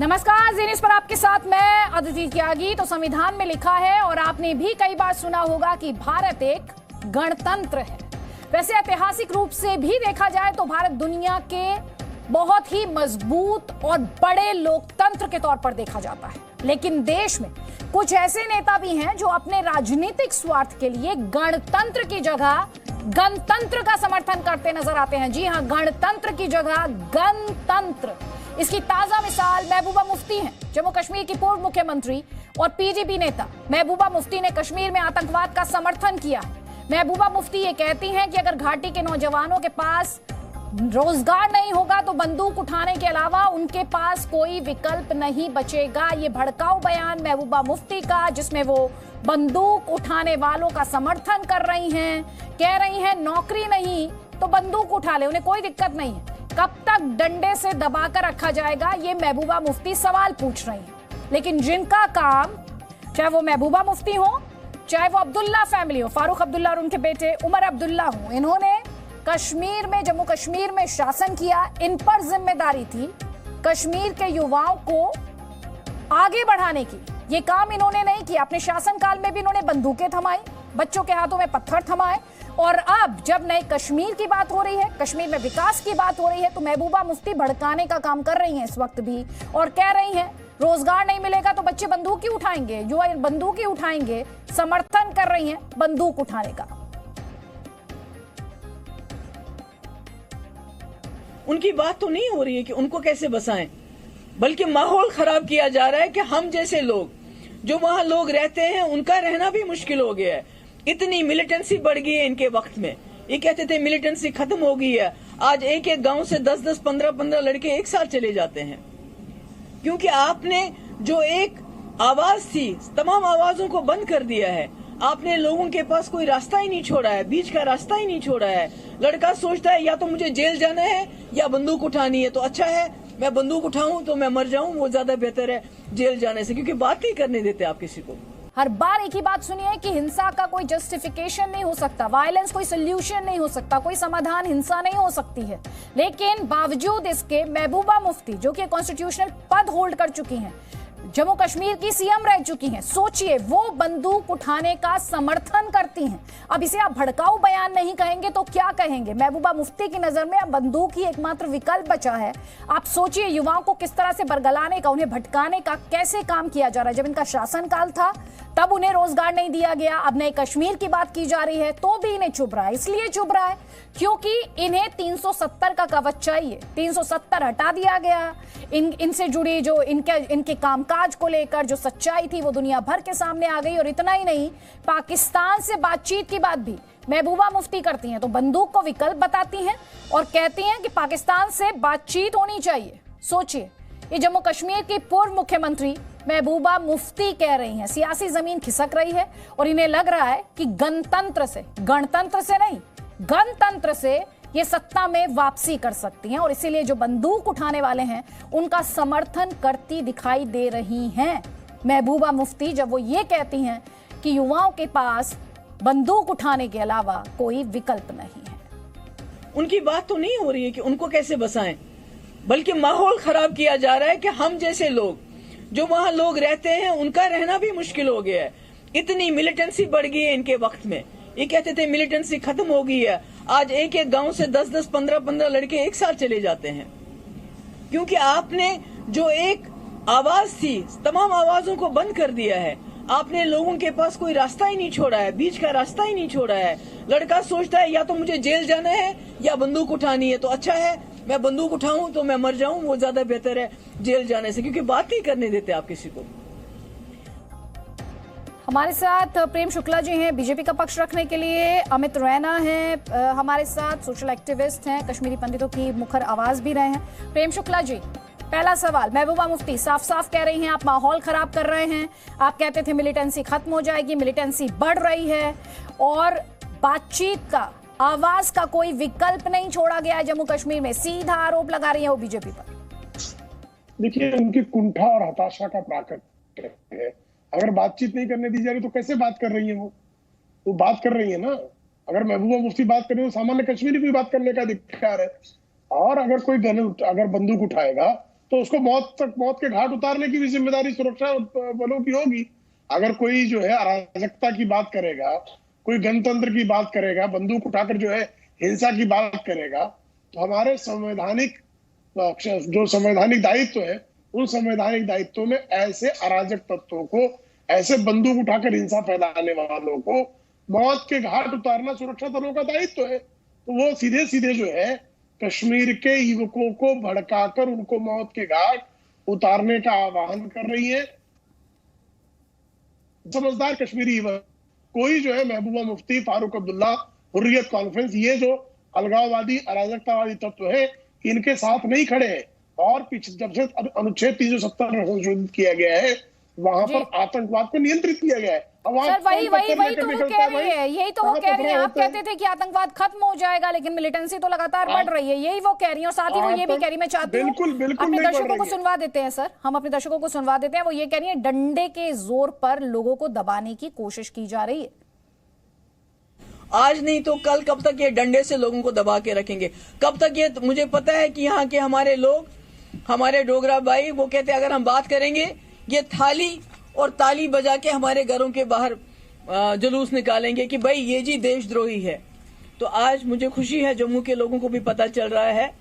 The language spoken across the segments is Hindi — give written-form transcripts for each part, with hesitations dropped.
नमस्कार, जी न्यूज पर आपके साथ मैं अदिति त्यागी। तो संविधान में लिखा है और आपने भी कई बार सुना होगा कि भारत एक गणतंत्र है। वैसे ऐतिहासिक रूप से भी देखा जाए तो भारत दुनिया के बहुत ही मजबूत और बड़े लोकतंत्र के तौर पर देखा जाता है, लेकिन देश में कुछ ऐसे नेता भी हैं जो अपने राजनीतिक स्वार्थ के लिए गणतंत्र की जगह गणतंत्र का समर्थन करते नजर आते हैं। जी हां, गणतंत्र की जगह गणतंत्र। इसकी ताजा मिसाल महबूबा मुफ्ती हैं, जम्मू कश्मीर की पूर्व मुख्यमंत्री और पीडीपी नेता। महबूबा मुफ्ती ने कश्मीर में आतंकवाद का समर्थन किया है। महबूबा मुफ्ती ये कहती हैं कि अगर घाटी के नौजवानों के पास रोजगार नहीं होगा तो बंदूक उठाने के अलावा उनके पास कोई विकल्प नहीं बचेगा। ये भड़काऊ बयान महबूबा मुफ्ती का, जिसमें वो बंदूक उठाने वालों का समर्थन कर रही हैं, कह रही हैं नौकरी नहीं तो बंदूक उठा ले, उन्हें कोई दिक्कत नहीं है। कब तक डंडे से दबाकर रखा जाएगा, ये महबूबा मुफ्ती सवाल पूछ रही हैं। लेकिन जिनका काम, चाहे वो महबूबा मुफ्ती हो, चाहे वो अब्दुल्ला फैमिली हो, फारूक अब्दुल्ला और उनके बेटे उमर अब्दुल्ला हो, इन्होंने कश्मीर में, जम्मू कश्मीर में शासन किया। इन पर जिम्मेदारी थी कश्मीर के युवाओं को आगे बढ़ाने की। ये काम इन्होंने नहीं किया। अपने शासनकाल में भी इन्होंने बंदूकें थमाई, बच्चों के हाथों में पत्थर थमाए, और अब जब नए कश्मीर की बात हो रही है, कश्मीर में विकास की बात हो रही है, तो महबूबा मुफ्ती भड़काने का काम कर रही हैं इस वक्त भी, और कह रही हैं रोजगार नहीं मिलेगा तो बच्चे बंदूक ही उठाएंगे, युवा बंदूक ही उठाएंगे। समर्थन कर रही हैं बंदूक उठाने का। उनकी बात तो नहीं हो रही है कि उनको कैसे बसाएं, बल्कि माहौल खराब किया जा रहा है कि हम जैसे लोग, जो वहां लोग रहते हैं, उनका रहना भी मुश्किल हो गया है। इतनी मिलिटेंसी बढ़ गई है इनके वक्त में। ये कहते थे मिलिटेंसी खत्म हो गई है। आज एक एक गांव से 10-10, 15-15 लड़के एक साथ चले जाते हैं, क्योंकि आपने जो एक आवाज थी, तमाम आवाजों को बंद कर दिया है। आपने लोगों के पास कोई रास्ता ही नहीं छोड़ा है, बीच का रास्ता ही नहीं छोड़ा है। लड़का सोचता है या तो मुझे जेल जाना है या बंदूक उठानी है, तो अच्छा है मैं बंदूक उठाऊं तो मैं मर जाऊं, वो ज्यादा बेहतर है जेल जाने से, क्योंकि बात नहीं करने देते आप किसी को। हर बार एक ही बात सुनिए कि हिंसा का कोई जस्टिफिकेशन नहीं हो सकता, वायलेंस कोई सोल्यूशन नहीं हो सकता, कोई समाधान हिंसा नहीं हो सकती है। लेकिन बावजूद इसके महबूबा मुफ्ती, जो कि कॉन्स्टिट्यूशनल पद होल्ड कर चुकी हैं, जम्मू कश्मीर की सीएम रह चुकी हैं, सोचिए वो बंदूक उठाने का समर्थन करती हैं। अब इसे आप भड़काऊ बयान नहीं कहेंगे तो क्या कहेंगे? महबूबा मुफ्ती की नजर में अब बंदूक ही एकमात्र विकल्प बचा है। आप सोचिए युवाओं को किस तरह से बरगलाने का, उन्हें भटकाने का कैसे काम किया जा रहा है। जब इनका शासनकाल था तब उन्हें रोजगार नहीं दिया गया, अब नए कश्मीर की बात की जा रही है तो भी इन्हें चुभ रहा है। इसलिए चुभ रहा है क्योंकि इन्हें 370 का कवच चाहिए। 370 हटा दिया गया। इनसे जुड़ी जो इनके कामकाज को लेकर जो सच्चाई थी वो दुनिया भर के सामने आ गई। और इतना ही नहीं, पाकिस्तान से बातचीत की बात भी महबूबा मुफ्ती करती हैं, तो बंदूक को विकल्प बताती हैं और कहती हैं कि पाकिस्तान से बातचीत होनी चाहिए। सोचिए, ये जम्मू कश्मीर की पूर्व मुख्यमंत्री महबूबा मुफ्ती कह रही हैं। सियासी जमीन खिसक रही है और इन्हें लग रहा है कि गणतंत्र से नहीं, गणतंत्र से ये सत्ता में वापसी कर सकती हैं, और इसीलिए जो बंदूक उठाने वाले हैं उनका समर्थन करती दिखाई दे रही हैं महबूबा मुफ्ती, जब वो ये कहती हैं कि युवाओं के पास बंदूक उठाने के अलावा कोई विकल्प नहीं है। उनकी बात तो नहीं हो रही है कि उनको कैसे बसाएं, बल्कि माहौल खराब किया जा रहा है कि हम जैसे लोग, जो वहां लोग रहते हैं, उनका रहना भी मुश्किल हो गया है। इतनी मिलिटेंसी बढ़ गई है इनके वक्त में। ये कहते थे मिलिटेंसी खत्म हो गई है। आज एक एक गांव से 10-10, 15-15 लड़के एक साथ चले जाते हैं, क्योंकि आपने जो एक आवाज थी, तमाम आवाजों को बंद कर दिया है। आपने लोगों के पास कोई रास्ता ही नहीं छोड़ा है, बीच का रास्ता ही नहीं छोड़ा है। लड़का सोचता है या तो मुझे जेल जाना है या बंदूक उठानी है, तो अच्छा है मैं बंदूक उठाऊं तो मैं मर जाऊं, वो ज्यादा बेहतर है जेल जाने से, क्योंकि बात नहीं करने देते आप किसी को। हमारे साथ प्रेम शुक्ला जी हैं, बीजेपी का पक्ष रखने के लिए। अमित रैना हैं हमारे साथ, सोशल एक्टिविस्ट हैं, कश्मीरी पंडितों की मुखर आवाज भी रहे हैं। प्रेम शुक्ला जी, पहला सवाल, महबूबा मुफ्ती साफ साफ कह रही हैं आप माहौल खराब कर रहे हैं। आप कहते थे मिलिटेंसी खत्म हो जाएगी, मिलिटेंसी बढ़ रही है और बातचीत का, आवाज का कोई विकल्प नहीं छोड़ा गया है जम्मू कश्मीर में। सीधा आरोप लगा रही है वो बीजेपी पर। देखिए, उनकी कुंठा और हताशा का प्राकट्य है। अगर बातचीत नहीं करने दी जा रही तो कैसे बात कर रही है? वो बात कर रही है ना। अगर महबूबा मुफ्ती बात कर रही है तो सामान्य कश्मीरी भी बात करने का अधिकार है। और अगर कोई अगर बंदूक उठाएगा तो उसको मौत के घाट उतारने की भी जिम्मेदारी सुरक्षा बलों की होगी। अगर कोई जो है अराजकता की बात करेगा, कोई गणतंत्र की बात करेगा, बंदूक उठाकर जो है हिंसा की बात करेगा, तो हमारे जो संवैधानिक दायित्व है, उन संवैधानिक दायित्वों में ऐसे अराजक तत्वों को, ऐसे बंदूक उठाकर हिंसा फैलाने वालों को मौत के घाट उतारना सुरक्षा दलों का दायित्व है। तो वो सीधे सीधे जो है कश्मीर के युवकों को भड़काकर उनको मौत के घाट उतारने का आह्वान कर रही है। समझदार कश्मीरी युवक, कोई जो है महबूबा मुफ्ती, फारूक अब्दुल्ला, हुर्रियत कॉन्फ्रेंस, ये जो अलगाववादी अराजकतावादी तत्व है, इनके साथ नहीं खड़े हैं। और जब से अनुच्छेद 370 संशोधित किया गया है, वहां पर आतंकवाद को नियंत्रित किया गया है। सर वही तो वो कह रही है, यही तो वो कह रही है। आप कहते थे कि आतंकवाद खत्म हो जाएगा, लेकिन मिलिटेंसी तो लगातार बढ़ रही है, यही वो कह रही है। और साथ ही वो ये भी कह रही है, मैं चाहती हूँ अपने दर्शकों को सुनवा देते हैं सर, हम अपने दर्शकों को सुनवा देते हैं। वो ये कह रही है डंडे के जोर पर लोगों को दबाने की कोशिश की जा रही है। आज नहीं तो कल, कब तक ये डंडे से लोगों को दबा के रखेंगे? कब तक ये? मुझे पता है कि यहाँ के हमारे लोग, हमारे डोगरा भाई, वो कहते हैं अगर हम बात करेंगे, ये थाली और ताली बजा के हमारे घरों के बाहर जुलूस निकालेंगे कि भाई ये जी देशद्रोही है। तो आज मुझे खुशी है, जम्मू के लोगों को भी पता चल रहा है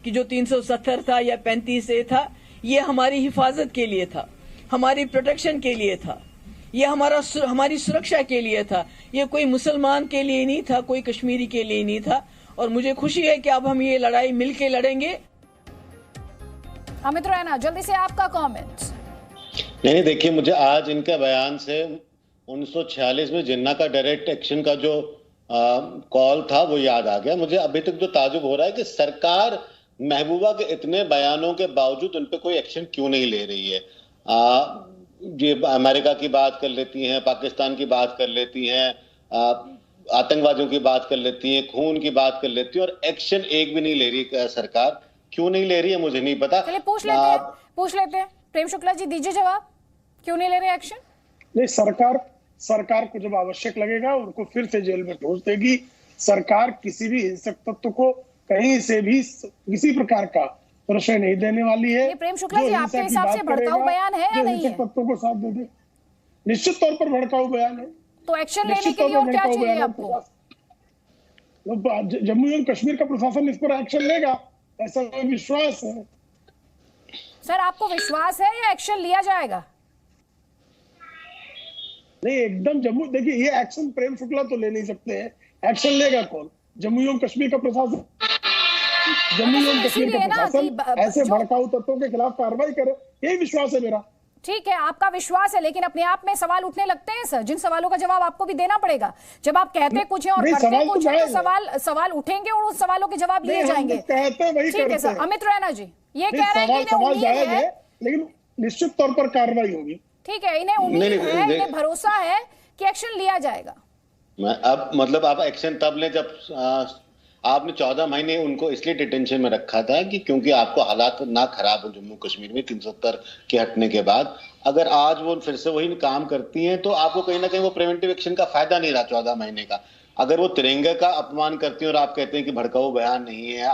कि जो 370 था या 35A था, ये हमारी हिफाजत के लिए था, हमारी प्रोटेक्शन के लिए था, ये हमारी सुरक्षा के लिए था। ये कोई मुसलमान के लिए नहीं था, कोई कश्मीरी के लिए नहीं था। और मुझे खुशी है कि अब हम ये लड़ाई मिलके लड़ेंगे। अमित रैना, जल्दी से आपका कमेंट। नहीं, देखिए, मुझे आज इनके बयान से 1946 में जिन्ना का डायरेक्ट एक्शन का जो कॉल था वो याद आ गया। मुझे अभी तक जो ताजुब हो रहा है कि सरकार महबूबा के इतने बयानों के बावजूद उन पे कोई एक्शन क्यों नहीं ले रही है। ये अमेरिका की बात कर लेती हैं, पाकिस्तान की बात कर लेती हैं, आतंकवादियों की बात कर लेती हैं, खून की बात कर लेती हैं, और एक्शन एक भी नहीं ले रही सरकार। क्यों नहीं ले रही है मुझे नहीं पता। पूछ लेते हैं प्रेम शुक्ला जी, दीजिए जवाब, क्यों नहीं ले रहे एक्शन? नहीं, सरकार को जब आवश्यक लगेगा उनको फिर से जेल में ठोस देगी। सरकार किसी भी हिंसक तत्व को कहीं से भी किसी प्रकार का प्रश्रय नहीं देने वाली है। प्रेम शुक्ला जी, आपके हिसाब से भड़काऊ बयान है या नहीं है? तत्वों को साथ दे दे, निश्चित तौर पर भड़काऊ बयान है। तो एक्शन लेने के लिए और क्या चाहिए आपको? जम्मू एवं कश्मीर का प्रशासन इस पर एक्शन लेगा, ऐसा विश्वास है। सर, आपको विश्वास है या एक्शन लिया जाएगा? नहीं, एकदम जम्मू, देखिए ये एक्शन प्रेम शुक्ला तो ले नहीं सकते हैं, एक्शन लेगा कौन? जम्मू एवं कश्मीर का प्रशासन। जम्मू एवं कश्मीर का प्रशासन ऐसे भड़काऊ तत्वों के खिलाफ कार्रवाई करे, यही विश्वास है मेरा। ठीक है, आपका विश्वास है, लेकिन अपने आप में सवाल उठने लगते हैं सर, जिन सवालों का जवाब आपको भी देना पड़ेगा। जब आप कहते कुछ हैं और करते कुछ हैं, तो सवाल उठेंगे और उस सवालों के जवाब लिए जाएंगे। ठीक है सर। अमित रैना जी ये कह रहे हैं कि इन्हें उम्मीद है, लेकिन निश्चित तौर पर कार्रवाई होगी। ठीक है, इन्हें उम्मीद है, इन्हें भरोसा है कि एक्शन लिया जाएगा। अब मतलब आप एक्शन तब ले जब आपने 14 महीने उनको इसलिए डिटेंशन में रखा था कि क्योंकि आपको हालात ना खराब हो जम्मू कश्मीर में 370 के हटने के बाद। अगर आज वो फिर से वही काम करती हैं तो आपको कहीं ना कहीं वो प्रिवेंटिव एक्शन का फायदा नहीं रहा 14 महीने का। अगर वो तिरंगे का अपमान करती हैं और आप कहते हैं कि भड़काऊ बयान नहीं है,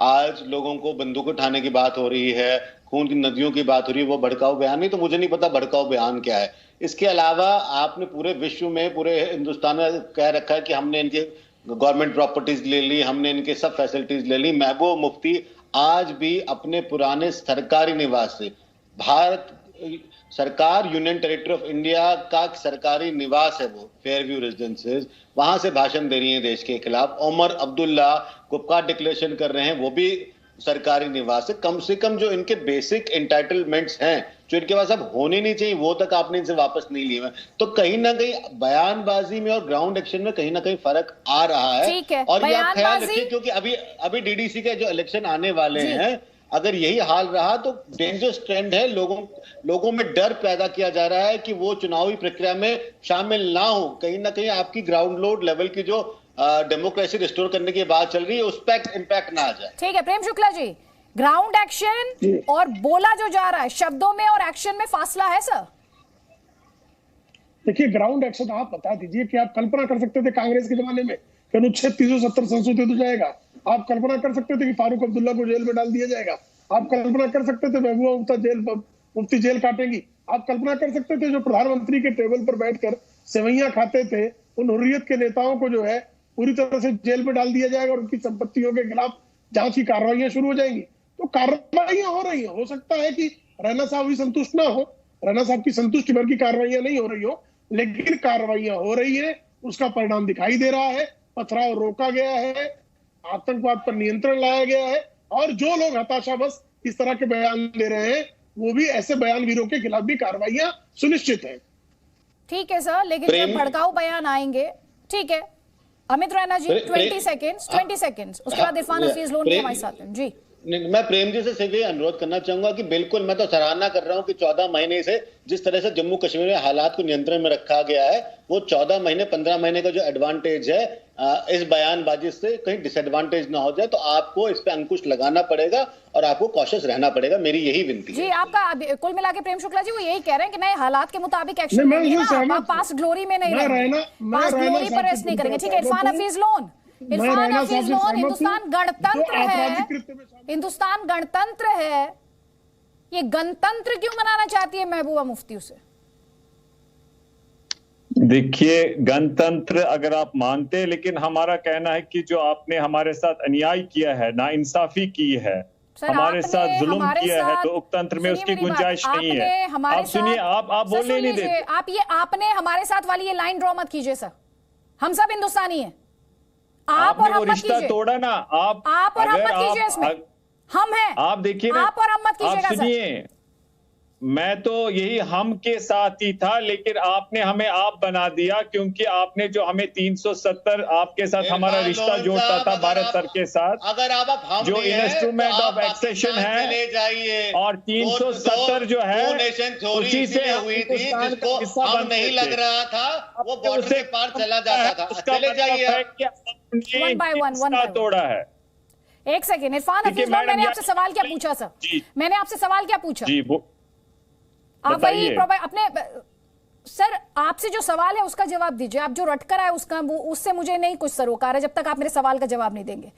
आज लोगों को बंदूक उठाने की बात हो रही है, खून की नदियों की बात हो रही है, वो भड़काऊ बयान नहीं, तो मुझे नहीं पता भड़काऊ बयान क्या है। इसके अलावा आपने पूरे विश्व में, पूरे हिंदुस्तान में कह रखा है कि हमने इनके गवर्नमेंट प्रॉपर्टीज ले ली, हमने इनके सब फैसिलिटीज ले ली। महबूब मुफ्ती आज भी अपने पुराने सरकारी निवास से, भारत सरकार यूनियन टेरिटरी ऑफ इंडिया का सरकारी निवास है वो फेयरव्यू रेजिडेंसेज, वहां से भाषण दे रही हैं देश के खिलाफ। उमर अब्दुल्ला गुप्ता डिक्लेरेशन कर रहे हैं, वो भी सरकारी निवास है। कम से कम जो इनके बेसिक एंटाइटलमेंट्स हैं जो इनके पास अब होने नहीं चाहिए, वो तक आपने इनसे वापस नहीं लिए। तो कहीं ना कहीं बयानबाजी में और ग्राउंड एक्शन में कहीं ना कहीं फर्क आ रहा है। और ये आप ख्याल रखिए, क्योंकि अभी डीडीसी के जो इलेक्शन आने वाले हैं, अगर यही हाल रहा तो डेंजरस ट्रेंड है। लोगों में डर पैदा किया जा रहा है कि वो चुनावी प्रक्रिया में शामिल ना हो। कहीं ना कहीं आपकी ग्राउंड लोड लेवल की जो डेमोक्रेसी रिस्टोर करने की बात चल रही है, उस पर इम्पैक्ट ना आ जाए। ठीक है प्रेम शुक्ला जी, ग्राउंड एक्शन और बोला जो जा रहा है, शब्दों में और एक्शन में फासला है सर? देखिए, ग्राउंड एक्शन आप बता दीजिए कि आप कल्पना कर सकते थे कांग्रेस के जमाने में कि अनुच्छेद 370 संशोधित हो जाएगा? आप कल्पना कर सकते थे कि फारूक अब्दुल्ला को जेल में डाल दिया जाएगा? आप कल्पना कर सकते थे महबूबा मुफ्ती जेल काटेंगी? आप कल्पना कर सकते थे जो प्रधानमंत्री के टेबल पर बैठकर सेवैयां खाते थे उन हुर्रियत के नेताओं को जो है पूरी तरह से जेल में डाल दिया जाएगा और उनकी संपत्तियों के खिलाफ जांच की कार्रवाइयां शुरू हो जाएंगी? तो कार्रवाइयां हो रही हैं। हो सकता है कि रैना साहब भी संतुष्ट ना हो, रैना साहब की संतुष्टि भर की कार्रवाइयां नहीं हो रही हो, लेकिन कार्रवाइयां हो रही है, उसका परिणाम दिखाई दे रहा है। पथराव रोका गया है, आतंकवाद पर नियंत्रण लाया गया है, और जो लोग हताशावश इस तरह के बयान दे रहे हैं वो भी ऐसे बयानवीरों के खिलाफ भी कार्रवाइयां सुनिश्चित है। ठीक है सर, लेकिन जब भड़काऊ बयान आएंगे, ठीक है अमित रैना जी 20 सेकेंड्स, उसके बाद इरफान हफीज लोन के हमारे साथ हैं जी। मैं प्रेम जी से सिर्फ ये अनुरोध करना चाहूंगा कि बिल्कुल मैं तो सराहना कर रहा हूं कि 14 महीने से जिस तरह से जम्मू कश्मीर में हालात को नियंत्रण में रखा गया है, वो 14 महीने 15 महीने का जो एडवांटेज है इस बयानबाजी से कहीं डिसएडवांटेज ना हो जाए, तो आपको इस पे अंकुश लगाना पड़ेगा और आपको कॉशियस रहना पड़ेगा, मेरी यही विनती जी। है। आपका कुल मिला के प्रेम शुक्ला जी वो यही कह रहे हैं कि नए हालात के मुताबिक एक्शन लेंगे ना, आप पास्ट ग्लोरी में नहीं रहेंगे, पास्ट ग्लोरी पर रेस्ट नहीं करेंगे। ठीक है, इरफान हफीज लोन, हिंदुस्तान गणतंत्र है, हिंदुस्तान गणतंत्र है, ये गणतंत्र क्यों मनाना चाहती है महबूबा मुफ्ती उसे? देखिए, गणतंत्र अगर आप मानते हैं, लेकिन हमारा कहना है कि जो आपने हमारे साथ अन्याय किया है, नाइंसाफी की है, हमारे साथ जुल्म किया है, तो लोकतंत्र में उसकी गुंजाइश नहीं है। आप सुनिए, आप बोलने नहीं देते। आपने हमारे साथ वाली ये लाइन ड्रॉ मत कीजिए सर, हम सब हिंदुस्तानी हैं। आप और हम मत कीजिए, तोड़ा ना आप और हम मत कीजिए, इसमें हम हैं। आप देखिए, आप और हम मत कीजिएगा। सुनिए, मैं तो यही हम के साथ ही था, लेकिन आपने हमें आप बना दिया, क्योंकि आपने जो हमें 370 आपके साथ हमारा रिश्ता जोड़ता था भारत सर के साथ, अगर आप जो इंस्ट्रूमेंट ऑफ एक्सेशन है ले जाइए, और 370 जो है उसी से हुई थी, जिसको हम नहीं लग रहा था, वो बॉर्डर के पार चला जाता था। चले जाइए, तोड़ा है। एक सेकेंड, इरफान हफीज, मैंने आपसे सवाल क्या पूछा सर? मैंने आपसे सवाल क्या पूछा? आप वही अपने सर, आपसे जो सवाल है उसका जवाब दीजिए। आप जो रटकर आए उसका उससे मुझे नहीं कुछ सरोकार है जब तक आप मेरे सवाल का जवाब नहीं देंगे।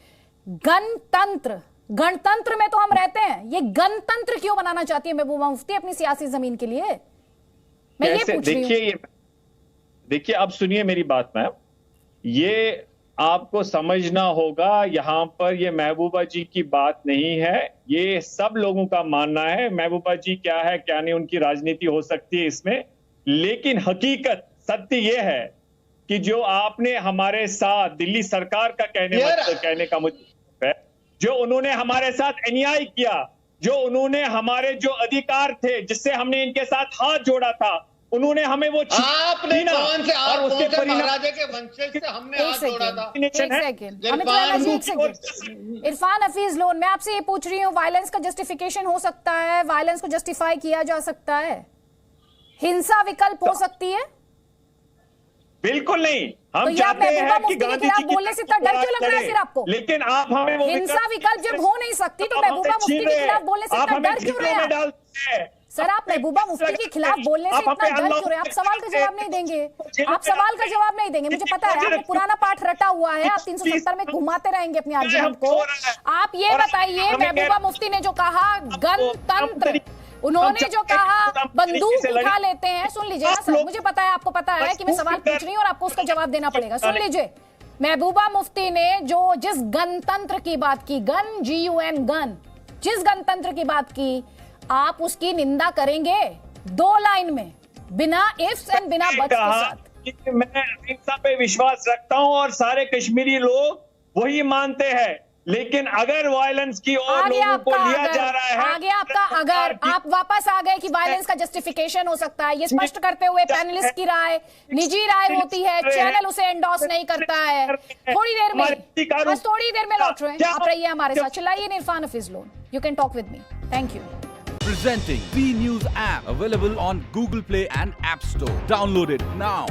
गणतंत्र में तो हम रहते हैं, ये गणतंत्र क्यों बनाना चाहती है महबूबा मुफ्ती अपनी सियासी जमीन के लिए? मैं ये पूछ रही हूं। देखिए, अब सुनिए मेरी बात मैम, ये आपको समझना होगा, यहां पर ये महबूबा जी की बात नहीं है, ये सब लोगों का मानना है। महबूबा जी क्या है क्या नहीं, उनकी राजनीति हो सकती है इसमें, लेकिन हकीकत सत्य ये है कि जो आपने हमारे साथ दिल्ली सरकार का कहने का मुझे है, जो उन्होंने हमारे साथ अन्याय किया, जो उन्होंने हमारे जो अधिकार थे जिससे हमने इनके साथ हाथ जोड़ा था, उन्होंने हमें वो आपने कौन से और उसके महाराजा के वंशज से हमने हाथ जोड़ा था? इरफान हफीज लोन, मैं आपसे ये पूछ रही हूँ, वायलेंस का जस्टिफिकेशन हो सकता है, वायलेंस को जस्टिफाई किया जा सकता है, हिंसा विकल्प हो सकती है? बिल्कुल नहीं। हम तो चाहते हैं कि गांधी जी बोलने से इतना डर क्यों लग रहा है फिर आपको? लेकिन आप हमें वो हिंसा विकल्प जब हो नहीं सकती तो महबूबा मुफ्ती के खिलाफ बोलने से इतना डर क्यों रहे हैं? सर, आप महबूबा मुफ्ती के खिलाफ बोलने से इतना डर क्यों रहे? आप सवाल का जवाब नहीं देंगे, आप सवाल का जवाब नहीं देंगे, मुझे पता है आपको पुराना पाठ रटा हुआ है, आप 370 में घुमाते रहेंगे अपने आर्गुमेंट को। आप ये बताइए, महबूबा मुफ्ती ने जो कहा गणतंत्र, उन्होंने जो कहा बंदूक उठा लेते हैं, सुन लीजिए ना सर, मुझे पता है आपको पता है कि मैं सवाल पूछ रही हूँ और आपको उसका जवाब देना पड़ेगा। सुन लीजिए, महबूबा मुफ्ती ने जिस गणतंत्र की बात की, GUN गन, जिस गणतंत्र की बात की, आप उसकी निंदा करेंगे 2 लाइन में, बिना इफ्स एंड बिना बट्स के साथ। मैं अहिंसा पे विश्वास रखता हूं और सारे कश्मीरी लोग वही मानते हैं, लेकिन अगर वायलेंस की ओर लोगों को लिया जा रहा है, आगे आपका अगर आप वापस आ गए कि वायलेंस का जस्टिफिकेशन हो सकता है, ये स्पष्ट करते हुए पैनलिस्ट की राय निजी राय होती है, चैनल उसे एंडोर्स नहीं करता है। थोड़ी देर में, बस थोड़ी देर में लौट रहे हैं, आप रहिए हमारे साथ, चिल्लाइए Irfan Hafeez Lone, you can talk with me, thank you. Presenting B News app, available on Google Play and App Store. Download it now.